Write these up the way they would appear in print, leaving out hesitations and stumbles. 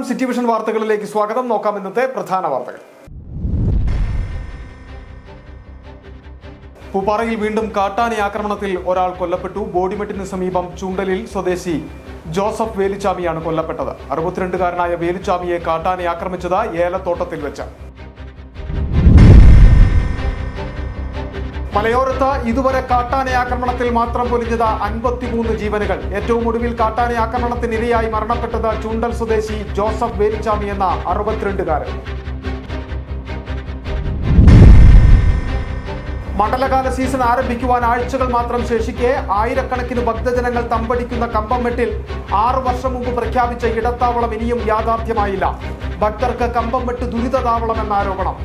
നമസ്കാരം, city vision വാർത്തകളിലേക്ക് സ്വാഗതം. നോക്കാം ഇന്നത്തെ പ്രധാന വാർത്തകൾ. പൂപ്പാറയിൽ വീണ്ടും കാട്ടാന ആക്രമണത്തിൽ ഒരാൾ കൊല്ലപ്പെട്ടു. ബോഡിമെട്ടിന് സമീപം ചൂണ്ടലിൽ സ്വദേശി ജോസഫ് വേലുച്ചാമിയാണ് കൊല്ലപ്പെട്ടത്. 62-കാരനായ വേലുച്ചാമിയെ കാട്ടാന ആക്രമിച്ചത് ഏലത്തോട്ടത്തിൽ വെച്ച്. മലയോരത്ത് ഇതുവരെ കാട്ടാന ആക്രമണത്തിൽ മാത്രം പൊലിഞ്ഞത് 53 ജീവനുകൾ. ഏറ്റവും ഒടുവിൽ കാട്ടാന ആക്രമണത്തിനിരയായി മരണപ്പെട്ടത് ചൂണ്ടൽ സ്വദേശി ജോസഫ് വേലുച്ചാമി എന്ന 62-കാരൻ. മണ്ഡലകാല സീസൺ ആരംഭിക്കുവാൻ ആഴ്ചകൾ മാത്രം ശേഷിക്കെ ആയിരക്കണക്കിന് ഭക്തജനങ്ങൾ തമ്പടിക്കുന്ന കമ്പംമെട്ടിൽ 6 വർഷം മുമ്പ് പ്രഖ്യാപിച്ച ഇടത്താവളം ഇനിയും യാഥാർത്ഥ്യമായില്ല. ഭക്തർക്ക് കമ്പംമെട്ട് ദുരിതതാവളം എന്ന ആരോപണം.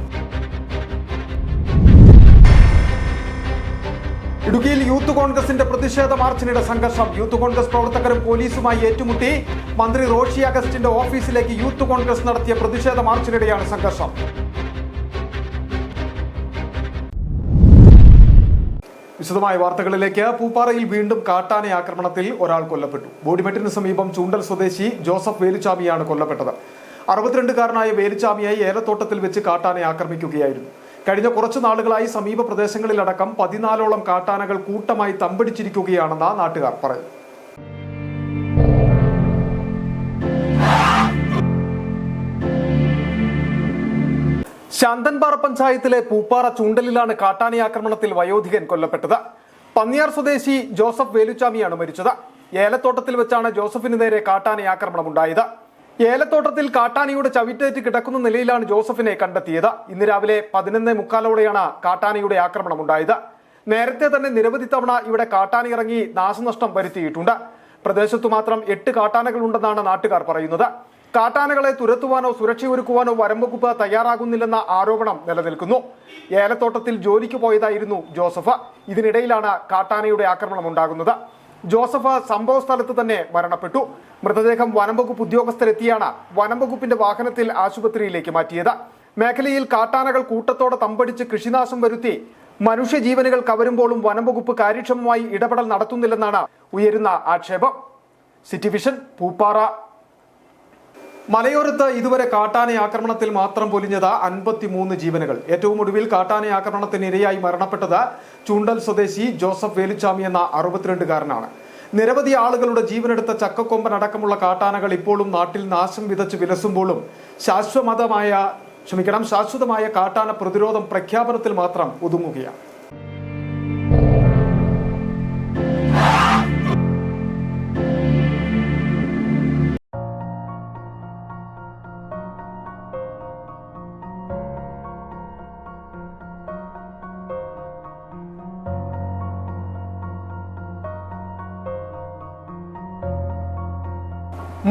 ഇടുക്കിയിൽ യൂത്ത് കോൺഗ്രസിന്റെ പ്രതിഷേധ മാർച്ചിനിടെ സംഘർഷം. യൂത്ത് കോൺഗ്രസ് പ്രവർത്തകരും പോലീസുമായി ഏറ്റുമുട്ടി. മന്ത്രി റോഷി അഗസ്റ്റിന്റെ ഓഫീസിലേക്ക് യൂത്ത് കോൺഗ്രസ് നടത്തിയ പ്രതിഷേധ മാർച്ചിനിടെയാണ് സംഘർഷം. വിശദമായ വാർത്തകളിലേക്ക്. പൂപ്പാറയിൽ വീണ്ടും കാട്ടാന ആക്രമണത്തിൽ ഒരാൾ കൊല്ലപ്പെട്ടു. ബോഡിമെട്ടിന് സമീപം ചൂണ്ടൽ സ്വദേശി ജോസഫ് വേലുച്ചാമിയാണ് കൊല്ലപ്പെട്ടത്. 62-കാരനായ വേലുച്ചാമിയെ ഏലത്തോട്ടത്തിൽ വെച്ച് കാട്ടാന ആക്രമിക്കുകയായിരുന്നു. കഴിഞ്ഞ കുറച്ചു നാളുകളായി സമീപ പ്രദേശങ്ങളിലടക്കം 14ഓളം കാട്ടാനകൾ കൂട്ടമായി തമ്പടിച്ചിരിക്കുകയാണെന്ന് നാട്ടുകാർ പറയുന്നു. ശാന്തൻപാറ പഞ്ചായത്തിലെ പൂപ്പാറ ചൂണ്ടലിലാണ് കാട്ടാന ആക്രമണത്തിൽ വയോധികൻ കൊല്ലപ്പെട്ടത്. പന്നിയാർ സ്വദേശി ജോസഫ് വേലുച്ചാമിയാണ് മരിച്ചത്. ഏലത്തോട്ടത്തിൽ വെച്ചാണ് ജോസഫിന് നേരെ കാട്ടാന ആക്രമണം ഉണ്ടായത്. ഏലത്തോട്ടത്തിൽ കാട്ടാനയുടെ ചവിറ്റേറ്റ് കിടക്കുന്ന നിലയിലാണ് ജോസഫിനെ കണ്ടെത്തിയത്. ഇന്ന് രാവിലെ 11:45 കാട്ടാനയുടെ ആക്രമണം ഉണ്ടായത്. നേരത്തെ തന്നെ നിരവധി തവണ ഇവിടെ കാട്ടാന ഇറങ്ങി നാശനഷ്ടം വരുത്തിയിട്ടുണ്ട്. പ്രദേശത്തു മാത്രം 8 കാട്ടാനകൾ ഉണ്ടെന്നാണ് നാട്ടുകാർ പറയുന്നത്. കാട്ടാനകളെ തുരത്തുവാനോ സുരക്ഷയൊരുക്കുവാനോ വനംവകുപ്പ് തയ്യാറാകുന്നില്ലെന്ന ആരോപണം നിലനിൽക്കുന്നു. ഏലത്തോട്ടത്തിൽ ജോലിക്ക് പോയതായിരുന്നു ജോസഫ്. ഇതിനിടയിലാണ് കാട്ടാനയുടെ ആക്രമണം ഉണ്ടാകുന്നത്. ജോസഫ് സംഭവ സ്ഥലത്ത് തന്നെ മരണപ്പെട്ടു. മൃതദേഹം വനംവകുപ്പ് ഉദ്യോഗസ്ഥരെത്തിയാണ് വനംവകുപ്പിന്റെ വാഹനത്തിൽ ആശുപത്രിയിലേക്ക് മാറ്റിയത്. മേഖലയിൽ കാട്ടാനകൾ കൂട്ടത്തോടെ തമ്പടിച്ച് കൃഷിനാശം വരുത്തി മനുഷ്യജീവനുകൾ കവരുമ്പോഴും വനംവകുപ്പ് കാര്യക്ഷമമായി ഇടപെടൽ നടത്തുന്നില്ലെന്നാണ് ഉയരുന്ന ആക്ഷേപം. City Vision, Pooppara. മലയോരത്ത് ഇതുവരെ കാട്ടാന ആക്രമണത്തിൽ മാത്രം പൊലിഞ്ഞത് 53 ജീവനുകൾ. ഏറ്റവും ഒടുവിൽ കാട്ടാന ആക്രമണത്തിനിരയായി മരണപ്പെട്ടത് ചൂണ്ടൽ സ്വദേശി ജോസഫ് വേലുച്ചാമി എന്ന 62-കാരനാണ്. നിരവധി ആളുകളുടെ ജീവനെടുത്ത ചക്കക്കൊമ്പൻ അടക്കമുള്ള കാട്ടാനകൾ ഇപ്പോഴും നാട്ടിൽ നാശം വിതച്ച് വിലസുമ്പോഴും ശാശ്വതമായ കാട്ടാന പ്രതിരോധം പ്രഖ്യാപനത്തിൽ മാത്രം ഒതുങ്ങുകയാണ്.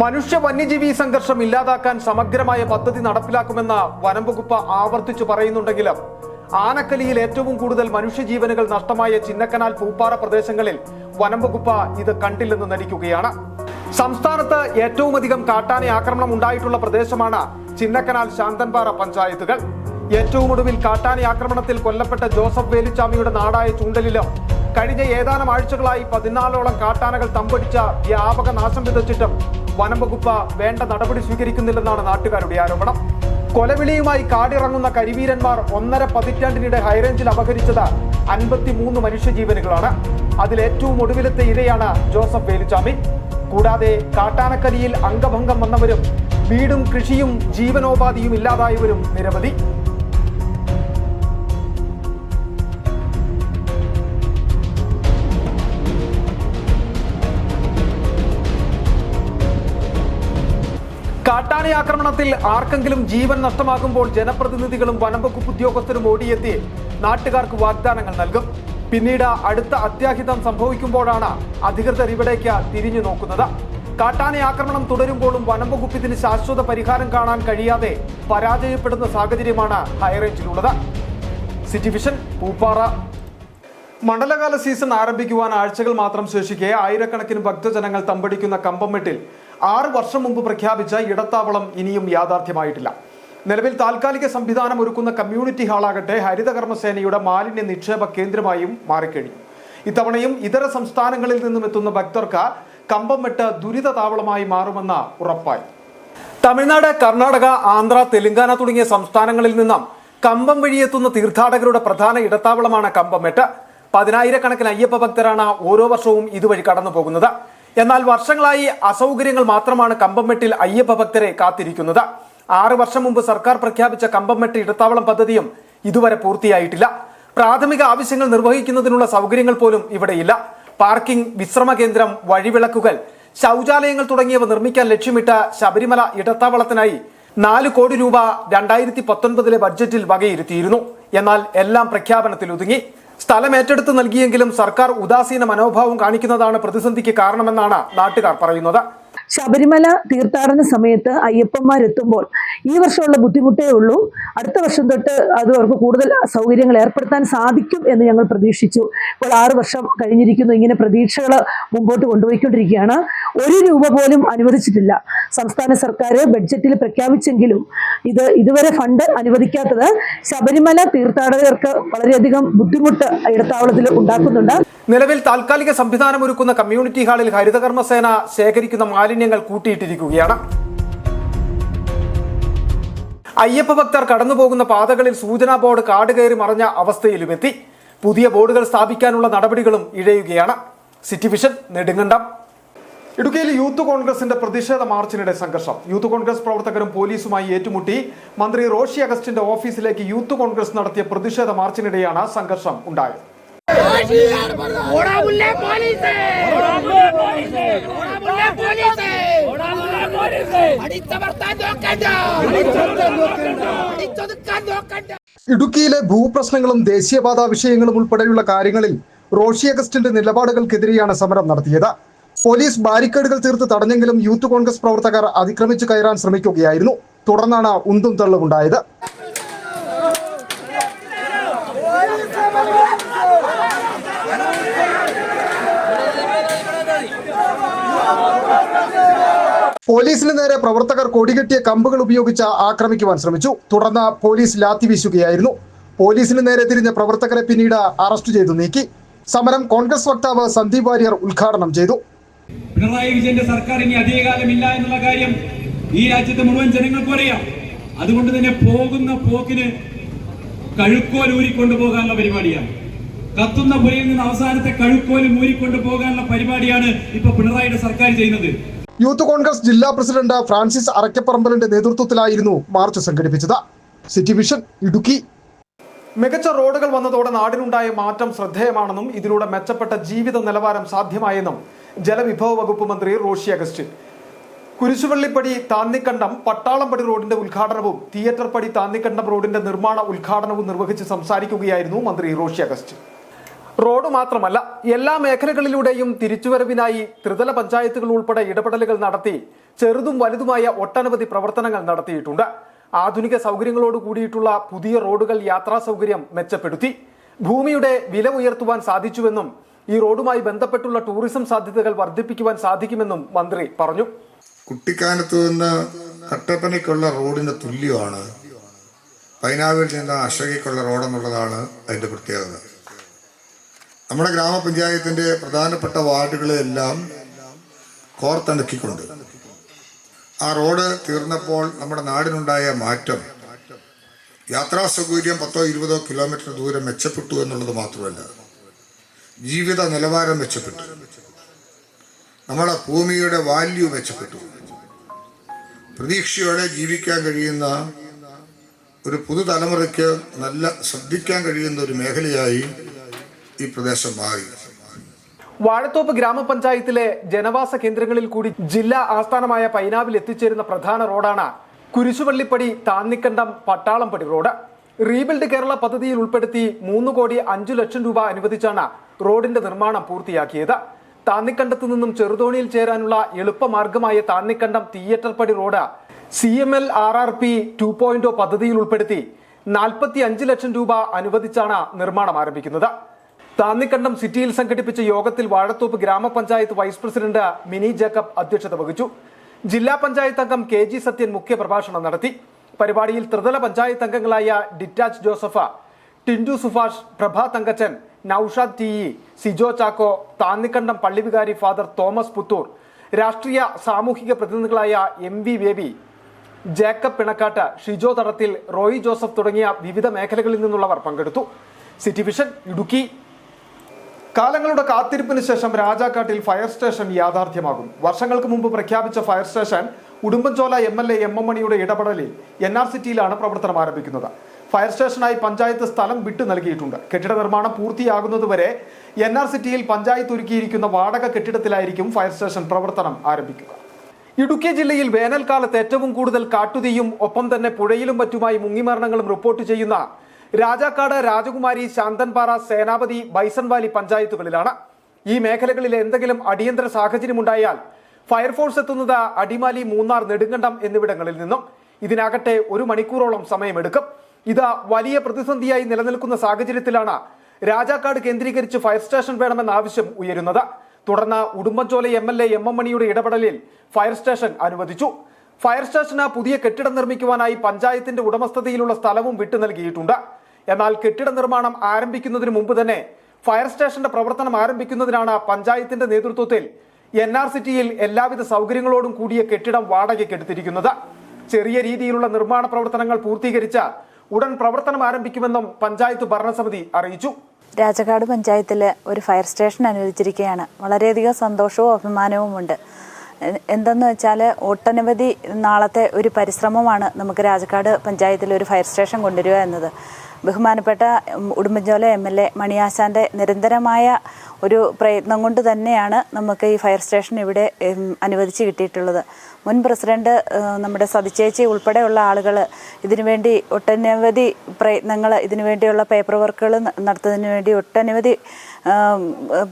മനുഷ്യ വന്യജീവി സംഘർഷം ഇല്ലാതാക്കാൻ സമഗ്രമായ പദ്ധതി നടപ്പിലാക്കുമെന്ന് വനംവകുപ്പ് ആവർത്തിച്ചു പറയുന്നുണ്ടെങ്കിലും ആനക്കലിയിൽ ഏറ്റവും കൂടുതൽ മനുഷ്യജീവനുകൾ നഷ്ടമായ ചിന്നക്കനാൽ പൂപ്പാറ പ്രദേശങ്ങളിൽ വനംവകുപ്പ് ഇത് കണ്ടില്ലെന്ന് നടിക്കുകയാണ്. സംസ്ഥാനത്ത് ഏറ്റവും അധികം കാട്ടാന ആക്രമണം ഉണ്ടായിട്ടുള്ള പ്രദേശമാണ് ചിന്നക്കനാൽ ശാന്തൻപാറ പഞ്ചായത്തുകൾ. ഏറ്റവും ഒടുവിൽ കാട്ടാന ആക്രമണത്തിൽ കൊല്ലപ്പെട്ട ജോസഫ് വേലുച്ചാമിയുടെ നാടായ ചൂണ്ടലിലും കഴിഞ്ഞ ഏതാനും ആഴ്ചകളായി 14ഓളം കാട്ടാനകൾ തമ്പടിച്ച വ്യാപക നാശം വിതച്ചിട്ടും വനംവകുപ്പ് വേണ്ട നടപടി സ്വീകരിക്കുന്നില്ലെന്നാണ് നാട്ടുകാരുടെ ആരോപണം. കൊലവിളിയുമായി കാടിറങ്ങുന്ന കരിവീരന്മാർ 1.5 പതിറ്റാണ്ടിനിടെ ഹൈറേഞ്ചിൽ അപഹരിച്ചത് 53 മനുഷ്യജീവനുകളാണ്. അതിൽ ഏറ്റവും ഒടുവിലത്തെ ഇരയാണ് ജോസഫ് വേലുച്ചാമി. കൂടാതെ കാട്ടാനക്കലിയിൽ അംഗഭംഗം വന്നവരും വീടും കൃഷിയും ജീവനോപാധിയും ഇല്ലാതായവരും നിരവധി. കാട്ടാന ആക്രമണത്തിൽ ആർക്കെങ്കിലും ജീവൻ നഷ്ടമാകുമ്പോൾ ജനപ്രതിനിധികളും വനംവകുപ്പ് ഉദ്യോഗസ്ഥരും ഓടിയെത്തി നാട്ടുകാർക്ക് വാഗ്ദാനങ്ങൾ നൽകും. പിന്നീട് അടുത്ത അത്യാഹിതം സംഭവിക്കുമ്പോഴാണ് അധികൃതർ ഇവിടേക്ക് തിരിഞ്ഞു നോക്കുന്നത്. കാട്ടാന ആക്രമണം തുടരുമ്പോഴും വനംവകുപ്പ് ഇതിന് ശാശ്വത പരിഹാരം കാണാൻ കഴിയാതെ പരാജയപ്പെടുന്ന സാഹചര്യമാണ് ഹൈറേഞ്ചിലുള്ളത്. City Vision, Pooppara. മണ്ഡലകാല സീസൺ ആരംഭിക്കുവാൻ ആഴ്ചകൾ മാത്രം ശേഷിക്കെ ആയിരക്കണക്കിന് ഭക്തജനങ്ങൾ തമ്പടിക്കുന്ന കമ്പംമെട്ടിൽ 6 വർഷം മുമ്പ് പ്രഖ്യാപിച്ച ഇടത്താവളം ഇനിയും യാഥാർത്ഥ്യമായിട്ടില്ല. നിലവിൽ താൽക്കാലിക സംവിധാനം ഒരുക്കുന്ന കമ്മ്യൂണിറ്റി ഹാളാകട്ടെ ഹരിതകർമ്മസേനയുടെ മാലിന്യ നിക്ഷേപ കേന്ദ്രമായും മാറിക്കഴിഞ്ഞു. ഇത്തവണയും ഇതര സംസ്ഥാനങ്ങളിൽ നിന്നും എത്തുന്ന ഭക്തർക്ക് കമ്പംമെട്ട് ദുരിത താവളമായി മാറുമെന്ന ഉറപ്പായി. തമിഴ്നാട്, കർണാടക, ആന്ധ്ര, തെലങ്കാന തുടങ്ങിയ സംസ്ഥാനങ്ങളിൽ നിന്നും കമ്പം വഴിയെത്തുന്ന തീർത്ഥാടകരുടെ പ്രധാന ഇടത്താവളമാണ് കമ്പംമെട്ട്. 10,000-കണക്കിന് അയ്യപ്പ ഭക്തരാണ് ഓരോ വർഷവും ഇതുവഴി കടന്നു പോകുന്നത്. എന്നാൽ വർഷങ്ങളായി അസൗകര്യങ്ങൾ മാത്രമാണ് കമ്പംമെട്ടിൽ അയ്യപ്പ ഭക്തരെ കാത്തിരിക്കുന്നത്. 6 വർഷം മുമ്പ് സർക്കാർ പ്രഖ്യാപിച്ച കമ്പംമെട്ട് ഇടത്താവളം പദ്ധതിയും ഇതുവരെ പൂർത്തിയായിട്ടില്ല. പ്രാഥമിക ആവശ്യങ്ങൾ നിർവഹിക്കുന്നതിനുള്ള സൗകര്യങ്ങൾ പോലും ഇവിടെയില്ല. പാർക്കിംഗ്, വിശ്രമ കേന്ദ്രം, വഴിവിളക്കുകൾ, ശൗചാലയങ്ങൾ തുടങ്ങിയവ നിർമ്മിക്കാൻ ലക്ഷ്യമിട്ട ശബരിമല ഇടത്താവളത്തിനായി 4 കോടി രൂപ 2019 ബഡ്ജറ്റിൽ വകയിരുത്തിയിരുന്നു. എന്നാൽ എല്ലാം പ്രഖ്യാപനത്തിൽ ഒതുങ്ങി. സ്ഥലം ഏറ്റെടുത്ത് നൽകിയെങ്കിലും സർക്കാർ ഉദാസീന മനോഭാവം കാണിക്കുന്നതാണ് പ്രതിസന്ധിക്ക് കാരണമെന്നാണ് നാട്ടുകാർ പറയുന്നത്. ശബരിമല തീർത്ഥാടന സമയത്ത് അയ്യപ്പന്മാരെത്തുമ്പോൾ ഈ വർഷമുള്ള ബുദ്ധിമുട്ടേ ഉള്ളൂ. അടുത്ത വർഷം തൊട്ട് അത് അവർക്ക് കൂടുതൽ സൗകര്യങ്ങൾ ഏർപ്പെടുത്താൻ സാധിക്കും എന്ന് ഞങ്ങൾ പ്രതീക്ഷിച്ചു. ഇപ്പോൾ 6 വർഷം കഴിഞ്ഞിരിക്കുന്നു. ഇങ്ങനെ പ്രതീക്ഷകൾ മുമ്പോട്ട് കൊണ്ടുപോയിക്കൊണ്ടിരിക്കുകയാണ്. 1 രൂപ പോലും അനുവദിച്ചിട്ടില്ല. സംസ്ഥാന സർക്കാർ ബഡ്ജറ്റിൽ പ്രഖ്യാപിച്ചെങ്കിലും ഇതുവരെ ഫണ്ട് അനുവദിക്കാത്തത് ശബരിമല തീർത്ഥാടകർക്ക് വളരെയധികം ബുദ്ധിമുട്ട് ഇടത്താവളത്തിൽ ഉണ്ടാക്കുന്നുണ്ട്. നിലവിൽ താൽക്കാലിക സംവിധാനം ഒരുക്കുന്ന കമ്മ്യൂണിറ്റി ഹാളിൽ ഹരിതകർമ്മസേന ശേഖരിക്കുന്ന മാലിന്യങ്ങൾ കൂട്ടിയിട്ടിരിക്കുകയാണ്. അയ്യപ്പ ഭക്തർ കടന്നുപോകുന്ന പാതകളിൽ സൂചനാ ബോർഡ് കാട് കയറി മറഞ്ഞ അവസ്ഥയിലുമെത്തി. പുതിയ ബോർഡുകൾ സ്ഥാപിക്കാനുള്ള നടപടികളും ഇഴയുകയാണ്. City Vision, Nedumkandam. ഇടുക്കിയിൽ യൂത്ത് കോൺഗ്രസിന്റെ പ്രതിഷേധ മാർച്ചിനിടെ സംഘർഷം. യൂത്ത് കോൺഗ്രസ് പ്രവർത്തകരും പോലീസുമായി ഏറ്റുമുട്ടി. മന്ത്രി റോഷി അഗസ്റ്റിന്റെ ഓഫീസിലേക്ക് യൂത്ത് കോൺഗ്രസ് നടത്തിയ പ്രതിഷേധ മാർച്ചിനിടെയാണ് സംഘർഷം ഉണ്ടായത്. ഇടുക്കിയിലെ ഭൂപ്രശ്നങ്ങളും ദേശീയപാതാ വിഷയങ്ങളും ഉൾപ്പെടെയുള്ള കാര്യങ്ങളിൽ റോഷി അഗസ്റ്റിന്റെ നിലപാടുകൾക്കെതിരെയാണ് സമരം നടത്തിയത്. പോലീസ് ബാരിക്കേഡുകൾ തീർത്ത് തടഞ്ഞെങ്കിലും യൂത്ത് കോൺഗ്രസ് പ്രവർത്തകർ അതിക്രമിച്ചു കയറാൻ ശ്രമിക്കുകയായിരുന്നു. തുടർന്നാണ് ഉന്തും തള്ളുമുണ്ടായത്. പോലീസിന് നേരെ പ്രവർത്തകർ കൊടികെട്ടിയ കമ്പുകൾ ഉപയോഗിച്ച് ആക്രമിക്കുവാൻ ശ്രമിച്ചു. തുടർന്ന് പോലീസ് ലാത്തി വീശുകയായിരുന്നു. പോലീസിന് നേരെ തിരിഞ്ഞ പ്രവർത്തകരെ പിന്നീട് അറസ്റ്റ് ചെയ്തു നീക്കി. സമരം കോൺഗ്രസ് വക്താവ് സന്ദീപ് വാര്യർ ഉദ്ഘാടനം ചെയ്തു. പിണറായി വിജയന്റെ സർക്കാർ ഇനി അധികകാലമില്ല എന്നുള്ള കാര്യം ഈ രാജ്യത്തെ മുഴുവൻ ജനങ്ങൾക്കും അറിയാം. അതുകൊണ്ട് തന്നെ പോകുന്ന പോക്കിന് കഴുക്കോൽ ഊരിക്കൊണ്ടുപോകാനുള്ള പരിപാടിയാണ്. കത്തുന്ന പുരയിൽ നിന്ന് അവസാനത്തെ കഴുക്കോലും ഊരിക്കൊണ്ടു പോകാനുള്ള പരിപാടിയാണ് ഇപ്പൊ പിണറായിയുടെ സർക്കാർ ചെയ്യുന്നത്. യൂത്ത് കോൺഗ്രസ് ജില്ലാ പ്രസിഡന്റ് ഫ്രാൻസിസ് അറക്കപ്പറമ്പലിന്റെ നേതൃത്വത്തിലായിരുന്നു മാർച്ച് സംഘടിപ്പിച്ചത്. City vision, Idukki. മികച്ച റോഡുകൾ വന്നതോടെ നാടിനുണ്ടായ മാറ്റം ശ്രദ്ധേയമാണെന്നും ഇതിലൂടെ മെച്ചപ്പെട്ട ജീവിത നിലവാരം സാധ്യമായെന്നും ജലവിഭവ വകുപ്പ് മന്ത്രി റോഷി അഗസ്റ്റിൻ കുരിശുവള്ളിപ്പടി താന്നിക്കണ്ടം പട്ടാളംപടി റോഡിന്റെ ഉദ്ഘാടനവും തിയേറ്റർ പടി താന്നിക്കണ്ടം റോഡിന്റെ നിർമ്മാണ ഉദ്ഘാടനവും നിർവഹിച്ച് സംസാരിക്കുകയായിരുന്നു മന്ത്രി റോഷി അഗസ്റ്റിൻ. റോഡ് മാത്രമല്ല, എല്ലാ മേഖലകളിലൂടെയും തിരിച്ചുവരവിനായി ത്രിതല പഞ്ചായത്തുകൾ ഉൾപ്പെടെ ഇടപെടലുകൾ നടത്തി ചെറുതും വലുതുമായ ഒട്ടനവധി പ്രവർത്തനങ്ങൾ നടത്തിയിട്ടുണ്ട്. ആധുനിക സൗകര്യങ്ങളോട് കൂടിയിട്ടുള്ള പുതിയ റോഡുകൾ യാത്രാ സൗകര്യം മെച്ചപ്പെടുത്തി. ഭൂമിയുടെ വില ഉയർത്തുവാൻ സാധിച്ചുവെന്നും ഈ റോഡുമായി ബന്ധപ്പെട്ടുള്ള ടൂറിസം സാധ്യതകൾ വർദ്ധിപ്പിക്കുവാൻ സാധിക്കുമെന്നും മന്ത്രി പറഞ്ഞു. കുട്ടിക്കാനത്ത് നിന്ന് കട്ടപ്പനയ്ക്കുള്ള റോഡിന് തുല്യമാണ് പൈനാവിൽ നിന്ന് അശോകയ്ക്കുള്ള റോഡെന്നുള്ളതാണ് അതിന്റെ പ്രത്യേകത. നമ്മുടെ ഗ്രാമപഞ്ചായത്തിന്റെ പ്രധാനപ്പെട്ട വാർഡുകളെല്ലാം കോർത്തിണക്കിക്കൊണ്ട് ആ റോഡ് തീർന്നപ്പോൾ നമ്മുടെ നാടിനുണ്ടായ മാറ്റം യാത്രാ സൗകര്യം 10-20 കിലോമീറ്റർ ദൂരം മെച്ചപ്പെട്ടു എന്നുള്ളത് മാത്രമല്ല, ജീവിത നിലവാരം മെച്ചപ്പെട്ടു, നമ്മുടെ ഭൂമിയുടെ വാല്യൂ മെച്ചപ്പെട്ടു. പ്രതീക്ഷയോടെ ജീവിക്കാൻ കഴിയുന്ന ഒരു പുതുതലമുറയ്ക്ക് നല്ല ശ്രദ്ധിക്കാൻ കഴിയുന്ന ഒരു മേഖലയായി ഈ പ്രദേശം മാറി. വാഴത്തോപ്പ് ഗ്രാമപഞ്ചായത്തിലെ ജനവാസ കേന്ദ്രങ്ങളിൽ കൂടി ജില്ലാ ആസ്ഥാനമായ പൈനാവിൽ എത്തിച്ചേരുന്ന പ്രധാന റോഡാണ് കുരിശുവള്ളിപ്പടി താന്നിക്കണ്ടം പട്ടാളംപടി റോഡ്. റീബിൽഡ് കേരള പദ്ധതിയിൽ ഉൾപ്പെടുത്തി 3,05,00,000 രൂപ അനുവദിച്ചാണ് റോഡിന്റെ നിർമ്മാണം പൂർത്തിയാക്കിയത്. താന്നിക്കണ്ടത്ത് നിന്നും ചെറുതോണിയിൽ ചേരാനുള്ള എളുപ്പമാർഗമായ താന്നിക്കണ്ടം തിയേറ്റർ പടി റോഡ് CMLRRP 2.0 പദ്ധതിയിൽ ഉൾപ്പെടുത്തി 45 ലക്ഷം രൂപ അനുവദിച്ചാണ് നിർമ്മാണം ആരംഭിക്കുന്നത്. താന്നിക്കണ്ടം സിറ്റിയിൽ സംഘടിപ്പിച്ച യോഗത്തിൽ വാഴത്തോപ്പ് ഗ്രാമപഞ്ചായത്ത് വൈസ് പ്രസിഡന്റ് മിനി ജേക്കബ് അധ്യക്ഷത വഹിച്ചു. ജില്ലാ പഞ്ചായത്ത് അംഗം KG സത്യൻ മുഖ്യപ്രഭാഷണം നടത്തി. പരിപാടിയിൽ ത്രിതല പഞ്ചായത്ത് അംഗങ്ങളായ ഡിറ്റാച്ച് ജോസഫ്, ടിൻഡു സുഭാഷ്, പ്രഭ തങ്കച്ചൻ, നൌഷാദ് TE, സിജോ ചാക്കോ, താന്നിക്കണ്ടം പള്ളിവികാരി ഫാദർ തോമസ് പുത്തൂർ, രാഷ്ട്രീയ സാമൂഹിക പ്രതിനിധികളായ MV ബേബി, ജേക്കബ് പിണക്കാട്ട്, ഷിജോ തടത്തിൽ, റോയി ജോസഫ് തുടങ്ങിയ വിവിധ മേഖലകളിൽ നിന്നുള്ളവർ പങ്കെടുത്തു. City vision Idukki. കാലങ്ങളുടെ കാത്തിരിപ്പിന് ശേഷം രാജാക്കാട്ടിൽ ഫയർ സ്റ്റേഷൻ യാഥാർത്ഥ്യമാകും. വർഷങ്ങൾക്ക് മുമ്പ് പ്രഖ്യാപിച്ച fire station Udumbanchola MLA M M മണിയുടെ ഇടപെടലിൽ NRCTയിലാണ് പ്രവർത്തനം ആരംഭിക്കുന്നത്. ഫയർ സ്റ്റേഷനായി പഞ്ചായത്ത് സ്ഥലം വിട്ടു നൽകിയിട്ടുണ്ട്. കെട്ടിട നിർമ്മാണം പൂർത്തിയാകുന്നതുവരെ NRCTയിൽ പഞ്ചായത്ത് ഒരുക്കിയിരിക്കുന്ന വാടക കെട്ടിടത്തിലായിരിക്കും ഫയർ സ്റ്റേഷൻ പ്രവർത്തനം ആരംഭിക്കുക. ഇടുക്കി ജില്ലയിൽ വേനൽക്കാലത്ത് ഏറ്റവും കൂടുതൽ കാട്ടുതീയും ഒപ്പം തന്നെ പുഴയിലും മറ്റുമായി മുങ്ങിമരണങ്ങളും റിപ്പോർട്ട് ചെയ്യുന്ന രാജാക്കാട്, രാജകുമാരി, ശാന്തൻപാറ, സേനാപതി, ബൈസൺവാലി പഞ്ചായത്തുകളിലാണ്. ഈ മേഖലകളിൽ എന്തെങ്കിലും അടിയന്തര സാഹചര്യമുണ്ടായാൽ ഫയർഫോഴ്സ് എത്തുന്നത് അടിമാലി, മൂന്നാർ, നെടുങ്കണ്ടം എന്നിവിടങ്ങളിൽ നിന്നും. ഇതിനാകട്ടെ 1 മണിക്കൂറോളം സമയമെടുക്കും. ഇത് വലിയ പ്രതിസന്ധിയായി നിലനിൽക്കുന്ന സാഹചര്യത്തിലാണ് രാജാക്കാട് കേന്ദ്രീകരിച്ച് ഫയർ സ്റ്റേഷൻ വേണമെന്ന ആവശ്യം ഉയരുന്നത്. തുടർന്ന് ഉടുമ്പൻചോല MLA എം എം മണിയുടെ ഇടപെടലിൽ ഫയർ സ്റ്റേഷൻ അനുവദിച്ചു. ഫയർ സ്റ്റേഷന് പുതിയ കെട്ടിടം നിർമ്മിക്കുവാനായി പഞ്ചായത്തിന്റെ ഉടമസ്ഥതയിലുള്ള സ്ഥലവും വിട്ടു നൽകിയിട്ടുണ്ട്. എന്നാൽ കെട്ടിട നിർമ്മാണം ആരംഭിക്കുന്നതിന് മുമ്പ് തന്നെ ഫയർ സ്റ്റേഷന്റെ പ്രവർത്തനം ആരംഭിക്കുന്നതിനാണ് പഞ്ചായത്തിന്റെ നേതൃത്വത്തിൽ NRCTയിൽ എല്ലാവിധ സൗകര്യങ്ങളോടും കൂടിയ കെട്ടിടം വാടകയ്ക്കെടുത്തിരിക്കുന്നത്. ചെറിയ രീതിയിലുള്ള നിർമ്മാണ പ്രവർത്തനങ്ങൾ പൂർത്തീകരിച്ച ഉടൻ പ്രവർത്തനം ആരംഭിക്കുമെന്നും പഞ്ചായത്ത് ഭരണസമിതി അറിയിച്ചു. രാജാക്കാട് പഞ്ചായത്തിൽ ഒരു ഫയർ സ്റ്റേഷൻ അനുവദിച്ചിരിക്കുകയാണ്. വളരെയധികം സന്തോഷവും അഭിമാനവുമുണ്ട്. എന്തെന്ന് വെച്ചാൽ ഒട്ടനവധി നാളത്തെ ഒരു പരിശ്രമമാണ് നമുക്ക് രാജാക്കാട് പഞ്ചായത്തിൽ ഒരു ഫയർ സ്റ്റേഷൻ കൊണ്ടുവരിക എന്നത്. ബഹുമാനപ്പെട്ട ഉടുമ്പൻചോല MLA മണിയാശാൻ്റെ നിരന്തരമായ ഒരു പ്രയത്നം കൊണ്ട് തന്നെയാണ് നമുക്ക് ഈ ഫയർ സ്റ്റേഷൻ ഇവിടെ അനുവദിച്ച് കിട്ടിയിട്ടുള്ളത്. മുൻ പ്രസിഡന്റ് നമ്മുടെ സതിച്ചേച്ചി ഉൾപ്പെടെയുള്ള ആളുകൾ ഇതിനുവേണ്ടി ഒട്ടനവധി പ്രയത്നങ്ങൾ, ഇതിനുവേണ്ടിയുള്ള പേപ്പർ വർക്കുകൾ നടത്തുന്നതിന് വേണ്ടി ഒട്ടനവധി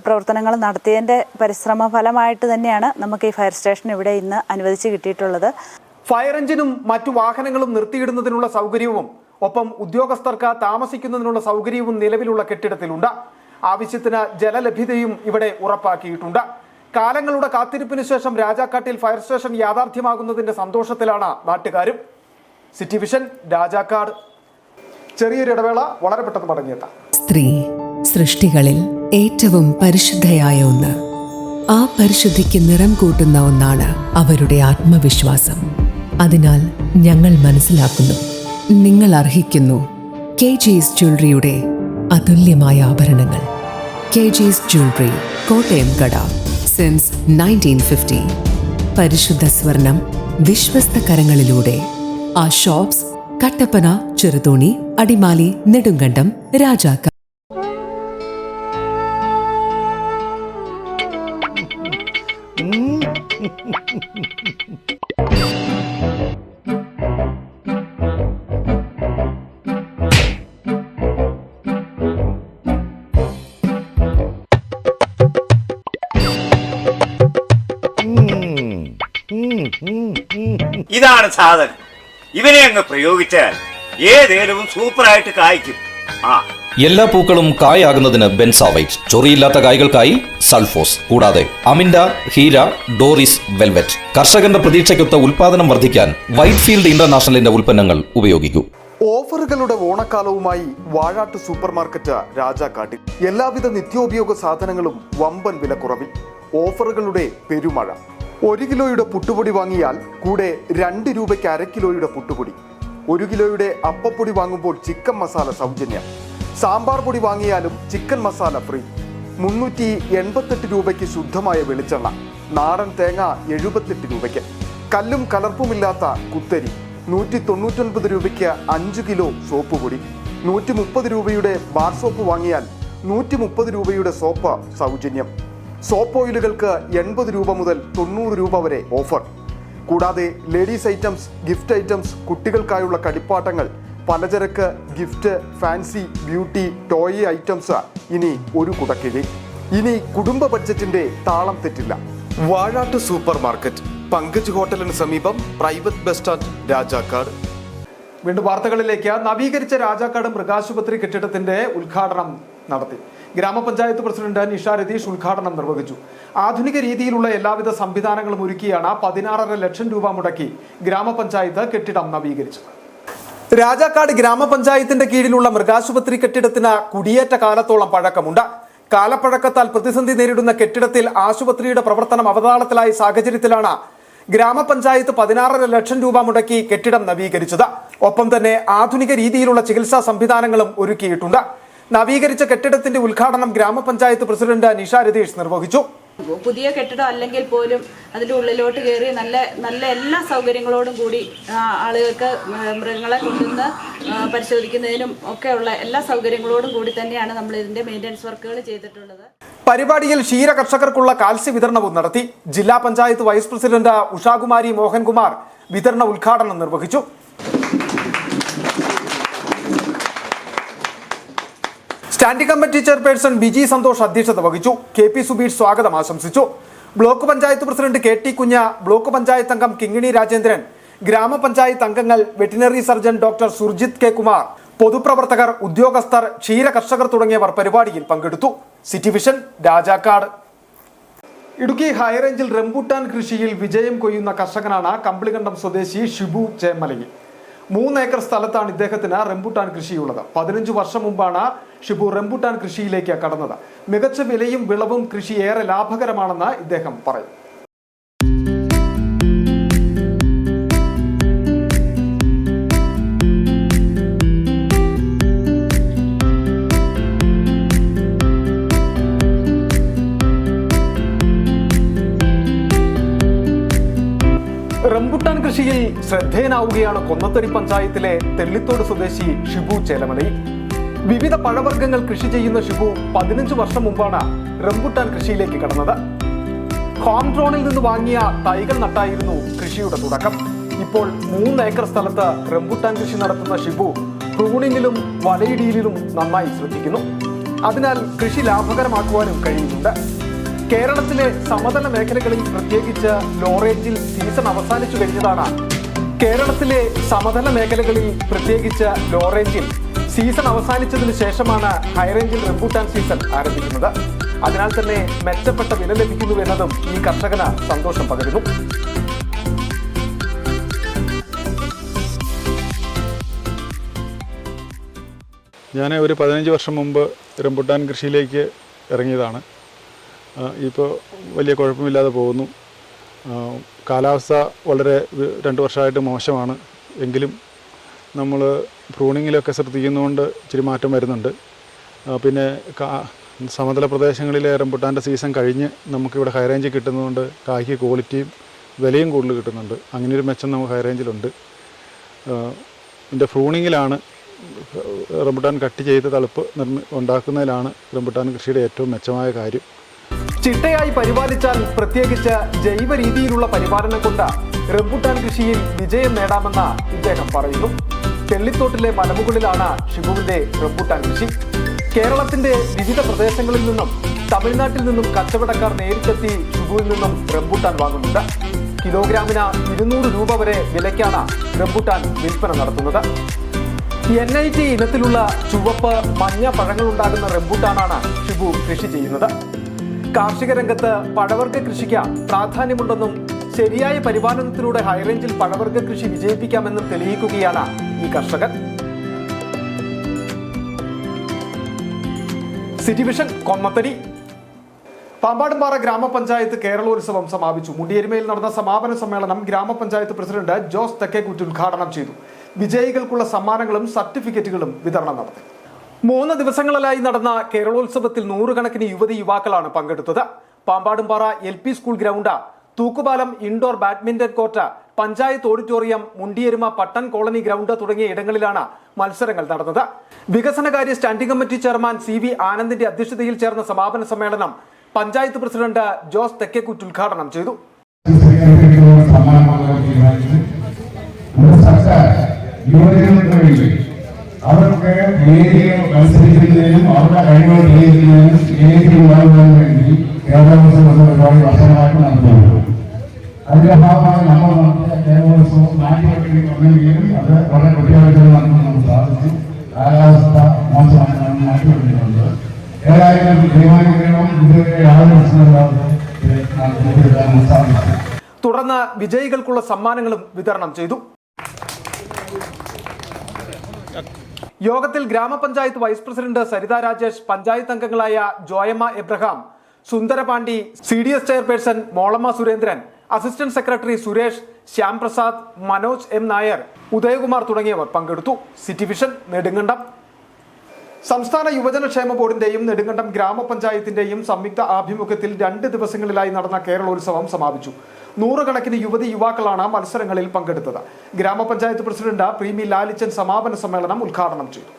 പ്രവർത്തനങ്ങൾ നടത്തിയതിൻ്റെ പരിശ്രമ ഫലമായിട്ട് തന്നെയാണ് നമുക്ക് ഈ ഫയർ സ്റ്റേഷൻ ഇവിടെ ഇന്ന് അനുവദിച്ച് കിട്ടിയിട്ടുള്ളത്. ഫയർ എഞ്ചിനും മറ്റു വാഹനങ്ങളും നിർത്തിയിടുന്നതിനുള്ള സൗകര്യവും ഒപ്പം ഉദ്യോഗസ്ഥർക്ക് താമസിക്കുന്നതിനുള്ള സൗകര്യവും നിലവിലുള്ള കെട്ടിടത്തിലുണ്ട്. ആവശ്യത്തിന് ജലലഭ്യതയും ഇവിടെ ഉറപ്പാക്കിയിട്ടുണ്ട്. കാലങ്ങളുടെ കാത്തിരിപ്പിന് ശേഷം രാജാക്കാട്ടിൽ ഫയർ സ്റ്റേഷൻ യാഥാർത്ഥ്യമാകുന്നതിന്റെ സന്തോഷത്തിലാണ് നാട്ടുകാരും. City Vision Rajakkad. ചെറിയൊരു ഇടവേള, വളരെ പെട്ടെന്ന് മടങ്ങിയെത്താം. സ്ത്രീ സൃഷ്ടികളിൽ ഏറ്റവും പരിശുദ്ധയായ ഒന്ന്. ആ പരിശുദ്ധിക്ക് നിറം കൂട്ടുന്ന ഒന്നാണ് അവരുടെ ആത്മവിശ്വാസം. അതിനാൽ ഞങ്ങൾ മനസ്സിലാക്കുന്നു, നിങ്ങൾ അർഹിക്കുന്നു KG's ജ്വല്ലറിയുടെ അതുല്യമായ ആഭരണങ്ങൾ. KG's ജ്വല്ലറി, കോട്ടയം കട, സിൻസ് 1950. പരിശുദ്ധ സ്വർണം വിശ്വസ്ത കരങ്ങളിലൂടെ. ആ ഷോപ്സ് കട്ടപ്പന, ചെറുതോണി, അടിമാലി, നെടുങ്കണ്ടം, രാജാക്കാട്. ഇതാണ് സാധനം. ഇവനെ അങ്ങ് പ്രയോഗിച്ചാൽ ഏതേലവും സൂപ്പറായിട്ട് കായ്ക്കും. എല്ലാ പൂക്കളും കായാകുന്നതിന് ബെൻസാവൈറ്റ്, ചൊറിയില്ലാത്ത കായ്കൾക്കായി സൾഫോസ്, കൂടാതെ അമിൻഡ, ഹീര, ഡോറിസ്, വെൽവെറ്റ്. കർഷകന്റെ പ്രതീക്ഷയ്ക്കൊത്ത ഉൽപാദനം വർദ്ധിക്കാൻ വൈറ്റ്ഫീൽഡ് ഇന്റർനാഷണലിന്റെ ഉൽപ്പന്നങ്ങൾ ഉപയോഗിക്കൂ. ഓഫറുകളുടെ ഓണക്കാലവുമായി വാഴാട്ട് സൂപ്പർ മാർക്കറ്റ് രാജാക്കാട്ടിൽ. എല്ലാവിധ നിത്യോപയോഗ സാധനങ്ങളും വമ്പൻ വിലക്കുറവിൽ. ഓഫറുകളുടെ പെരുമഴ. 1 കിലോയുടെ പുട്ടുപൊടി വാങ്ങിയാൽ കൂടെ 2 രൂപയ്ക്ക് 1/2 കിലോയുടെ പുട്ടുപൊടി. 1 കിലോയുടെ അപ്പപ്പൊടി വാങ്ങുമ്പോൾ ചിക്കൻ മസാല സൗജന്യം. സാമ്പാർ പൊടി വാങ്ങിയാലും ചിക്കൻ മസാല ഫ്രീ. 388 രൂപയ്ക്ക് ശുദ്ധമായ വെളിച്ചെണ്ണ. നാടൻ തേങ്ങ 78 രൂപയ്ക്ക്. കല്ലും കലർപ്പുമില്ലാത്ത കുത്തരി 199 രൂപയ്ക്ക് 5 കിലോ സോപ്പ് പൊടി. 130 രൂപയുടെ ബാർ സോപ്പ് വാങ്ങിയാൽ 130 രൂപയുടെ സോപ്പ് സൗജന്യം. സോപ്പ് ഓയിലുകൾക്ക് 80 രൂപ മുതൽ 90 രൂപ വരെ ഓഫർ. കൂടാതെ ലേഡീസ് ഐറ്റംസ്, ഗിഫ്റ്റ് ഐറ്റംസ്, കുട്ടികൾക്കായുള്ള കളിപ്പാട്ടങ്ങൾ, പലചരക്ക്, gift, fancy, beauty, toy items ഇനി ഒരു കുടക്കീഴിൽ. ഇനി കുടുംബ ബഡ്ജറ്റിന്റെ താളം തെറ്റില്ല. വാഴാട്ട് സൂപ്പർ മാർക്കറ്റ്, പങ്കജ് ഹോട്ടലിന് സമീപം, പ്രൈവറ്റ് ബസ് സ്റ്റാൻഡ്, രാജാക്കാട്. വീണ്ടും വാർത്തകളിലേക്ക്. നവീകരിച്ച രാജാക്കാട് മൃഗാശുപത്രി കെട്ടിടത്തിന്റെ ഉദ്ഘാടനം നടത്തി. ഗ്രാമപഞ്ചായത്ത് പ്രസിഡന്റ് നിഷ രതീഷ് ഉദ്ഘാടനം നിർവഹിച്ചു. ആധുനിക രീതിയിലുള്ള എല്ലാവിധ സംവിധാനങ്ങളും ഒരുക്കിയാണ് 16.5 ലക്ഷം രൂപ മുടക്കി ഗ്രാമപഞ്ചായത്ത് കെട്ടിടം നവീകരിച്ചത്. രാജാക്കാട് ഗ്രാമപഞ്ചായത്തിന്റെ കീഴിലുള്ള മൃഗാശുപത്രി കെട്ടിടത്തിന് കുടിയേറ്റ കാലത്തോളം പഴക്കമുണ്ട്. കാലപ്പഴക്കത്താൽ പ്രതിസന്ധി നേരിടുന്ന കെട്ടിടത്തിൽ ആശുപത്രിയുടെ പ്രവർത്തനം അവതാളത്തിലായ സാഹചര്യത്തിലാണ് ഗ്രാമപഞ്ചായത്ത് 16.5 ലക്ഷം രൂപ മുടക്കി കെട്ടിടം നവീകരിച്ചത്. ഒപ്പം തന്നെ ആധുനിക രീതിയിലുള്ള ചികിത്സാ സംവിധാനങ്ങളും ഒരുക്കിയിട്ടുണ്ട്. നവീകരിച്ച കെട്ടിടത്തിന്റെ ഉദ്ഘാടനം ഗ്രാമപഞ്ചായത്ത് പ്രസിഡന്റ് നിഷ രതീഷ് നിർവഹിച്ചു. പുതിയ കെട്ടിടം അല്ലെങ്കിൽ പോലും അതിൻ്റെ ഉള്ളിലോട്ട് കയറി നല്ല എല്ലാ സൗകര്യങ്ങളോടും കൂടി ആളുകൾക്ക് മൃഗങ്ങളെ കൊണ്ടുവന്ന് പരിശോധിക്കുന്നതിനും ഒക്കെയുള്ള എല്ലാ സൗകര്യങ്ങളോടും കൂടി തന്നെയാണ് നമ്മൾ ഇതിന്റെ മെയിൻ്റനൻസ് വർക്കുകൾ ചെയ്തിട്ടുള്ളത്. പരിപാടിയിൽ ക്ഷീര കർഷകർക്കുള്ള കാൽസ്യ വിതരണവും നടത്തി. ജില്ലാ പഞ്ചായത്ത് വൈസ് പ്രസിഡന്റ് ഉഷാകുമാരി മോഹൻകുമാർ വിതരണ ഉദ്ഘാടനം നിർവഹിച്ചു. Standing committee chairperson Biji Santhosh അധ്യക്ഷത വഹിച്ചു. കെ.പി. സുബീഷ് സ്വാഗതം ആശംസിച്ചു. Block panchayat president K T. Kunja, block panchayat അംഗം കിങ്ങിണി രാജേന്ദ്രൻ, ഗ്രാമപഞ്ചായത്ത് അംഗങ്ങൾ, veterinary surgeon doctor Surjith K. Kumar, പൊതുപ്രവർത്തകർ, ഉദ്യോഗസ്ഥർ, ക്ഷീര കർഷകർ തുടങ്ങിയവർ പരിപാടിയിൽ പങ്കെടുത്തു. City Vision, Rajakkad. ഇടുക്കി ഹൈറേഞ്ചിൽ റംബൂട്ടാൻ കൃഷിയിൽ വിജയം കൊയ്യുന്ന കർഷകനാണ് കമ്പിളികണ്ടം സ്വദേശി ഷിബു ചേമലയിൽ. 3 ഏക്കർ സ്ഥലത്താണ് ഇദ്ദേഹത്തിന് റംബൂട്ടാൻ കൃഷിയുള്ളത്. 15 വർഷം മുമ്പാണ് ഷിബു റംബൂട്ടാൻ കൃഷിയിലേക്ക് കടന്നത്. മികച്ച വിലയും വിളവും കൃഷി ഏറെ ലാഭകരമാണെന്ന് ഇദ്ദേഹം പറയും. റംബുട്ടാൻ കൃഷിയിൽ ശ്രദ്ധേയനാവുകയാണ് കൊന്നത്തടി പഞ്ചായത്തിലെ തെള്ളിത്തോട് സ്വദേശി ഷിബു ചേലമലയിൽ. വിവിധ പഴവർഗ്ഗങ്ങൾ കൃഷി ചെയ്യുന്ന ഷിബു 15 വർഷം മുമ്പാണ് റംബുട്ടാൻ കൃഷിയിലേക്ക് കടന്നത്. ഹോം ഡ്രോണിൽ നിന്ന് വാങ്ങിയ തൈകൾ നട്ടായിരുന്നു കൃഷിയുടെ തുടക്കം. ഇപ്പോൾ 3 ഏക്കർ സ്ഥലത്ത് റംബുട്ടാൻ കൃഷി നടത്തുന്ന ഷിബു പ്രൂണിങ്ങിലും വലയിടിയിലും നന്നായി ശ്രദ്ധിക്കുന്നു. അതിനാൽ കൃഷി ലാഭകരമാക്കുവാനും കഴിയുന്നുണ്ട്. കേരളത്തിലെ സമതല മേഖലകളിൽ പ്രത്യേകിച്ച് ലോറേഞ്ചിൽ സീസൺ അവസാനിച്ചു കഴിഞ്ഞതാണ്. കേരളത്തിലെ സമതല മേഖലകളിൽ പ്രത്യേകിച്ച് ലോറേഞ്ചിൽ സീസൺ അവസാനിച്ചതിന് ശേഷമാണ് ഹൈറേഞ്ചിൽ റംബൂട്ടാൻ സീസൺ ആരംഭിക്കുന്നത്. അതിനാൽ തന്നെ മെച്ചപ്പെട്ട വില ലഭിക്കുന്നു എന്നതും ഈ കർഷകന് സന്തോഷം പകരുന്നു. ഞാൻ ഒരു 15 വർഷം മുമ്പ് റംബൂട്ടാൻ കൃഷിയിലേക്ക് ഇറങ്ങിയതാണ്. ഇപ്പോൾ വലിയ കുഴപ്പമില്ലാതെ പോകുന്നു. കാലാവസ്ഥ വളരെ 2 വർഷമായിട്ട് മോശമാണ്. എങ്കിലും നമ്മൾ പ്രൂണിങ്ങിലൊക്കെ ശ്രദ്ധിക്കുന്നതുകൊണ്ട് ഇച്ചിരി മാറ്റം വരുന്നുണ്ട്. പിന്നെ സമതല പ്രദേശങ്ങളിലെ റംബൂട്ടാൻ്റെ സീസൺ കഴിഞ്ഞ് നമുക്കിവിടെ ഹൈ റേഞ്ചിൽ കിട്ടുന്നതുകൊണ്ട് കായ്ക്ക് ക്വാളിറ്റിയും വിലയും കൂടുതൽ കിട്ടുന്നുണ്ട്. അങ്ങനെയൊരു മെച്ചം നമുക്ക് ഹൈ റേഞ്ചിലുണ്ട്. ഇതിൻ്റെ പ്രൂണിങ്ങിലാണ്, റംബൂട്ടാൻ കട്ട് ചെയ്ത് തളുപ്പ് ഉണ്ടാക്കുന്നതിലാണ് റംബൂട്ടാൻ കൃഷിയുടെ ഏറ്റവും മെച്ചമായ കാര്യം. ചിട്ടയായി പരിപാലിച്ചാൽ, പ്രത്യേകിച്ച് ജൈവ രീതിയിലുള്ള പരിപാലനം കൊണ്ട് റംബൂട്ടാൻ കൃഷിയിൽ വിജയം നേടാമെന്ന് ഇദ്ദേഹം പറയുന്നു. തെള്ളിത്തോട്ടിലെ മലമുകളിലാണ് ഷിബുവിന്റെ റംബൂട്ടാൻ കൃഷി. കേരളത്തിന്റെ വിവിധ പ്രദേശങ്ങളിൽ നിന്നും തമിഴ്നാട്ടിൽ നിന്നും കച്ചവടക്കാർ നേരിട്ടെത്തി ഷിബുവിൽ നിന്നും റംബൂട്ടാൻ വാങ്ങുന്നുണ്ട്. കിലോഗ്രാമിന് 200 രൂപ വരെ വിലയ്ക്കാണ് റംബൂട്ടാൻ വിൽപ്പന നടത്തുന്നത്. NIT ഇനത്തിലുള്ള ചുവപ്പ്, മഞ്ഞ പഴങ്ങളുണ്ടാകുന്ന റംബൂട്ടാനാണ് ഷിബു കൃഷി ചെയ്യുന്നത്. കാർഷിക രംഗത്ത് പഴവർഗ്ഗ കൃഷിക്ക് പ്രാധാന്യമുണ്ടെന്നും ശരിയായ പരിപാലനത്തിലൂടെ ഹൈറേഞ്ചിൽ പഴവർഗ്ഗ കൃഷി വിജയിപ്പിക്കാമെന്നും തെളിയിക്കുകയാണ് ഈ കർഷകൻ. City vision, Konnathady. പാമ്പാടുംപാറ ഗ്രാമപഞ്ചായത്ത് കേരളോത്സവം സമാപിച്ചു. മുണ്ടിയരിമയിൽ നടന്ന സമാപന സമ്മേളനം ഗ്രാമപഞ്ചായത്ത് പ്രസിഡന്റ് ജോസ് തെക്കേക്കുറ്റി ഉദ്ഘാടനം ചെയ്തു. വിജയികൾക്കുള്ള സമ്മാനങ്ങളും സർട്ടിഫിക്കറ്റുകളും വിതരണം നടത്തി. 3 ദിവസങ്ങളിലായി നടന്ന കേരളോത്സവത്തിൽ 100 കണക്കിന് യുവാക്കളാണ് പങ്കെടുത്തത്. Pampadumpara LP school ground, Thookkupalam indoor badminton court, panchayat auditorium, Mundiyeruma Pattan colony ground തുടങ്ങിയ ഇടങ്ങളിലാണ് മത്സരങ്ങൾ നടന്നത്. വികസനകാര്യ സ്റ്റാൻഡിംഗ് കമ്മിറ്റി ചെയർമാൻ CV ആനന്ദിന്റെ അധ്യക്ഷതയിൽ ചേർന്ന സമാപന സമ്മേളനം പഞ്ചായത്ത് പ്രസിഡന്റ് ജോസ് തെക്കേക്കുറ്റി ഉദ്ഘാടനം ചെയ്തു. അവർക്ക് മത്സരിക്കുന്നതിനും അവരുടെ കഴിവുകൾ തെളിയിക്കുന്നതിനും വേണ്ടി കേരളോത്സവം ഒരുപാട് വർഷങ്ങളായിട്ട് നടത്തുന്നു. അതിന്റെ ഭാഗമായി നമ്മൾ നടത്തിയ കേരളോത്സവം മാറ്റിവെക്കണമെങ്കിലും അത് വളരെ കുട്ടികൾക്ക് നടത്താൻ നമുക്ക് സാധിച്ചു. കാലാവസ്ഥ മോശമാണ്, മാറ്റിവെക്കുന്നുണ്ട്. ഏതായാലും ദൈവാനുഗ്രഹം ഇതുവരെ യാതൊരു പ്രശ്നമില്ലാതെ സാധിച്ചു. തുടർന്ന് വിജയികൾക്കുള്ള സമ്മാനങ്ങളും വിതരണം ചെയ്തു. യോഗത്തിൽ ഗ്രാമപഞ്ചായത്ത് വൈസ് പ്രസിഡന്റ് സരിത രാജേഷ്, പഞ്ചായത്ത് അംഗങ്ങളായ Joyamma Abraham, Sundarapandi, CDS chairperson Mollamma Surendran, assistant secretary Suresh, Shyam Prasad, Manoj M Nair, Udayakumar തുടങ്ങിയവർ പങ്കെടുത്തു. City Vision, Nedumkandam. സംസ്ഥാന യുവജനക്ഷേമ ബോർഡിന്റെയും നെടുങ്കണ്ടം ഗ്രാമപഞ്ചായത്തിന്റെയും സംയുക്ത ആഭിമുഖ്യത്തിൽ 2 ദിവസങ്ങളിലായി നടന്ന കേരളോത്സവം സമാപിച്ചു. 100 കണക്കിന് യുവതി യുവാക്കളാണ് മത്സരങ്ങളിൽ പങ്കെടുത്തത്. ഗ്രാമപഞ്ചായത്ത് പ്രസിഡന്റ് പ്രീമി ലാലിച്ചൻ സമാപന സമ്മേളനം ഉദ്ഘാടനം ചെയ്തു.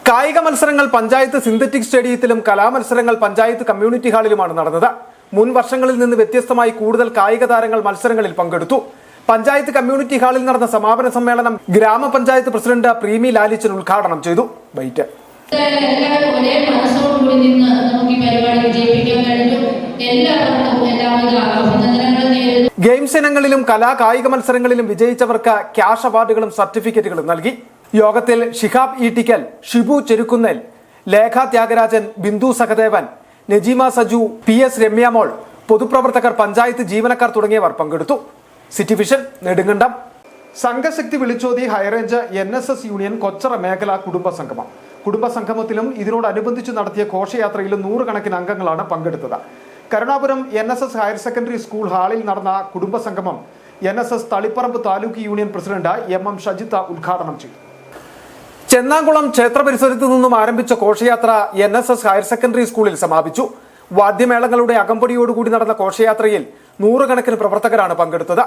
കായിക മത്സരങ്ങൾ പഞ്ചായത്ത് സിന്തറ്റിക് സ്റ്റേഡിയത്തിലും കലാമത്സരങ്ങൾ പഞ്ചായത്ത് കമ്മ്യൂണിറ്റി ഹാളിലുമാണ് നടന്നത്. മുൻ വർഷങ്ങളിൽ നിന്ന് വ്യത്യസ്തമായി കൂടുതൽ കായിക താരങ്ങൾ മത്സരങ്ങളിൽ പങ്കെടുത്തു. പഞ്ചായത്ത് കമ്മ്യൂണിറ്റി ഹാളിൽ നടന്ന സമാപന സമ്മേളനം ഗ്രാമപഞ്ചായത്ത് പ്രസിഡന്റ് പ്രീമി ലാലിച്ചൻ ഉദ്ഘാടനം ചെയ്തു. ബൈറ്റ്. ഗെയിംസ് ഇനങ്ങളിലും കായിക മത്സരങ്ങളിലും വിജയിച്ചവർക്ക് ക്യാഷ് അവാർഡുകളും സർട്ടിഫിക്കറ്റുകളും നൽകി. യോഗത്തിൽ ഷിഹാബ് ഈട്ടിക്കൽ, ഷിബു ചെരുക്കുന്നേൽ, ലേഖ ത്യാഗരാജൻ, ബിന്ദു സഹദേവൻ, നജീമ സജു, PS രമ്യാമോൾ, പൊതുപ്രവർത്തകർ, പഞ്ചായത്ത് ജീവനക്കാർ തുടങ്ങിയവർ പങ്കെടുത്തു. City Vision, Nedumkandam. സംഘശക്തി വിളിച്ചോതി ഹൈറേഞ്ച് NSS യൂണിയൻ കൊച്ചറ മേഖല കുടുംബസംഗമത്തിലും ഇതിനോടനുബന്ധിച്ച് നടത്തിയ ഘോഷയാത്രയിലും 100 കണക്കിന് അംഗങ്ങളാണ് പങ്കെടുത്തത്. Karunapuram NSS higher secondary school ഹാളിൽ നടന്ന കുടുംബസംഗമം NSS Taliparamba taluk union president MM Shajitha ഉദ്ഘാടനം ചെയ്തു. ചെന്നാംകുളം ക്ഷേത്ര പരിസരത്തു നിന്നും ആരംഭിച്ച ഘോഷയാത്ര NSS ഹയർ സെക്കൻഡറി സ്കൂളിൽ സമാപിച്ചു. വാദ്യമേളങ്ങളുടെ അകമ്പടിയോടുകൂടി നടന്ന ഘോഷയാത്രയിൽ 100 കണക്കിന് പ്രവർത്തകരാണ് പങ്കെടുത്തത്.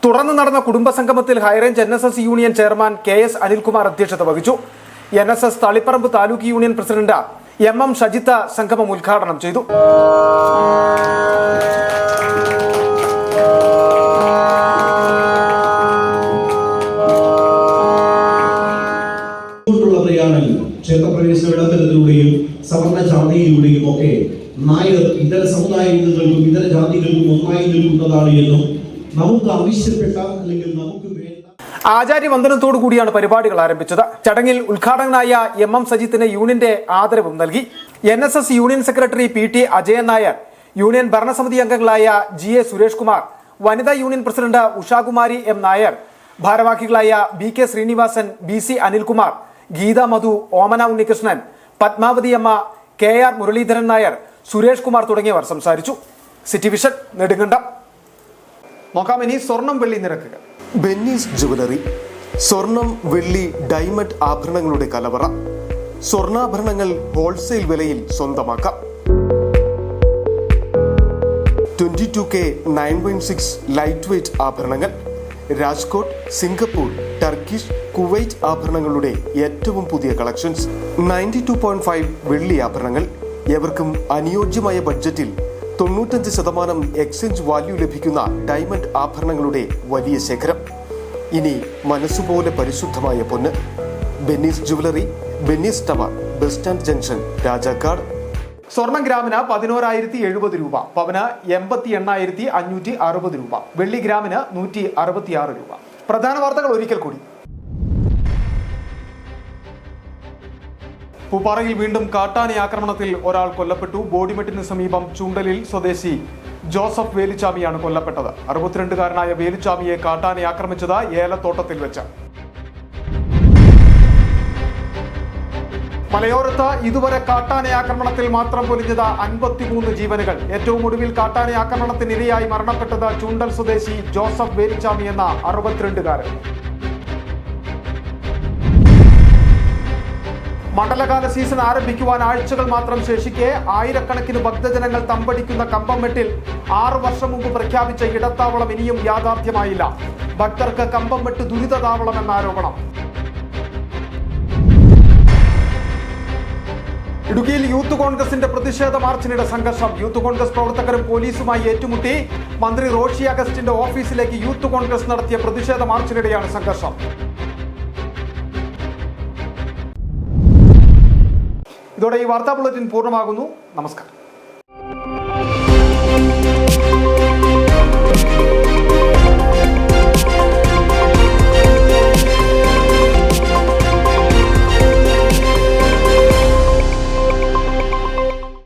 തുടർന്ന് നടന്ന കുടുംബസംഗമത്തിൽ high range NSS union chairman KS Anilkumar അധ്യക്ഷത വഹിച്ചു. NSS Taliparamba taluk union president MM Shajitha സംഗമം ഉദ്ഘാടനം ചെയ്തു. ക്ഷേത്രപ്രവേശന ഇടത്തരത്തിലൂടെയും സവർണ ജാതിയിലൂടെയും ഒക്കെ നായർ ഇതര സമുദായങ്ങൾക്കും ഇതര ജാതികൾക്കും ഒന്നായി നിൽക്കുന്നതാണ് എന്നും നമുക്ക് ആവശ്യപ്പെട്ട അല്ലെങ്കിൽ നമുക്ക് വേണ്ട ആചാര്യവന്ദനത്തോടു കൂടിയാണ് പരിപാടികൾ ആരംഭിച്ചത്. ചടങ്ങിൽ ഉദ്ഘാടകനായ MM സജിത്തിന് യൂണിയന്റെ ആദരവും നൽകി. NSS union secretary PT Ajayan Nair, union ഭരണസമിതി അംഗങ്ങളായ GA സുരേഷ് കുമാർ, വനിതാ union president Ushakumari M Nair, ഭാരവാഹികളായ BK ശ്രീനിവാസൻ, BC അനിൽകുമാർ, ഗീത മധു, ഓമന ഉണ്ണികൃഷ്ണൻ, പത്മാവതി അമ്മ, KR മുരളീധരൻ നായർ, സുരേഷ് കുമാർ തുടങ്ങിയവർ സംസാരിച്ചു. City Vision, Nedumkandam. നോക്കാം ഇനി സ്വർണം വെള്ളി നിരക്കുകൾ. ബെന്നീസ് ജുവലറി, സ്വർണം വെള്ളി ഡയമണ്ട് ആഭരണങ്ങളുടെ കലവറ. സ്വർണ്ണാഭരണങ്ങൾ ഹോൾസെയിൽ വിലയിൽ സ്വന്തമാക്കാം. 22K 9.6 ലൈറ്റ് വെയ്റ്റ് ആഭരണങ്ങൾ. രാജ്കോട്ട്, സിംഗപ്പൂർ, ടർക്കിഷ്, കുവൈറ്റ് ആഭരണങ്ങളുടെ ഏറ്റവും പുതിയ കളക്ഷൻസ്. 92.5 വെള്ളി ആഭരണങ്ങൾ. എവർക്കും അനുയോജ്യമായ ബഡ്ജറ്റിൽ 95% എക്സ്ചേഞ്ച് വാല്യൂ ലഭിക്കുന്ന ഡയമണ്ട് ആഭരണങ്ങളുടെ വലിയ ശേഖരം. ഇനി മനസ്സുപോലെ പരിശുദ്ധമായ പൊന്ന്. Benny's jewellery, Benny's tower, bus stand junction, Rajakkad. സ്വർണം ഗ്രാമിന് 11,070 രൂപ, പവന് 88,560 രൂപ, വെള്ളി ഗ്രാമിന് 166 രൂപ. പ്രധാന വാർത്തകൾ ഒരിക്കൽ കൂടി. പൂപ്പാറയിൽ വീണ്ടും കാട്ടാന ആക്രമണത്തിൽ ഒരാൾ കൊല്ലപ്പെട്ടു. ബോഡിമെട്ടിന് സമീപം ചൂണ്ടലിൽ സ്വദേശി ജോസഫ് വേലുച്ചാമിയാണ് കൊല്ലപ്പെട്ടത്. 62-കാരനായ വേലുച്ചാമിയെ കാട്ടാന ആക്രമിച്ചത് ഏലത്തോട്ടത്തിൽ വെച്ച്. മലയോരത്ത് ഇതുവരെ കാട്ടാന ആക്രമണത്തിൽ മാത്രം പൊലിഞ്ഞത് 53 ജീവനുകൾ. ഏറ്റവും ഒടുവിൽ കാട്ടാന ആക്രമണത്തിനിരയായി മരണപ്പെട്ടത് ചൂണ്ടൽ സ്വദേശി ജോസഫ് വേലുച്ചാമി എന്ന 62-കാരൻ. മണ്ഡലകാല സീസൺ ആരംഭിക്കുവാൻ ആഴ്ചകൾ മാത്രം ശേഷിക്കെ ആയിരക്കണക്കിന് ഭക്തജനങ്ങൾ തമ്പടിക്കുന്ന കമ്പംമെട്ടിൽ 6 വർഷം മുമ്പ് പ്രഖ്യാപിച്ച ഇടത്താവളം ഇനിയും യാഥാർത്ഥ്യമായില്ല. ഭക്തർക്ക് കമ്പംമെട്ട് ദുരിതതാവളം എന്ന ആരോപണം. ഇടുക്കിയിൽ യൂത്ത് കോൺഗ്രസിന്റെ പ്രതിഷേധ മാർച്ചിനിടെ സംഘർഷം. യൂത്ത് കോൺഗ്രസ് പ്രവർത്തകരും പോലീസുമായി ഏറ്റുമുട്ടി. മന്ത്രി റോഷി അഗസ്റ്റിന്റെ ഓഫീസിലേക്ക് യൂത്ത് കോൺഗ്രസ് നടത്തിയ പ്രതിഷേധ മാർച്ചിനിടെയാണ് സംഘർഷം. ഇതോടെ ഈ വാർത്താ ബുള്ളറ്റിൻ പൂർണ്ണമാകുന്നു. നമസ്കാരം.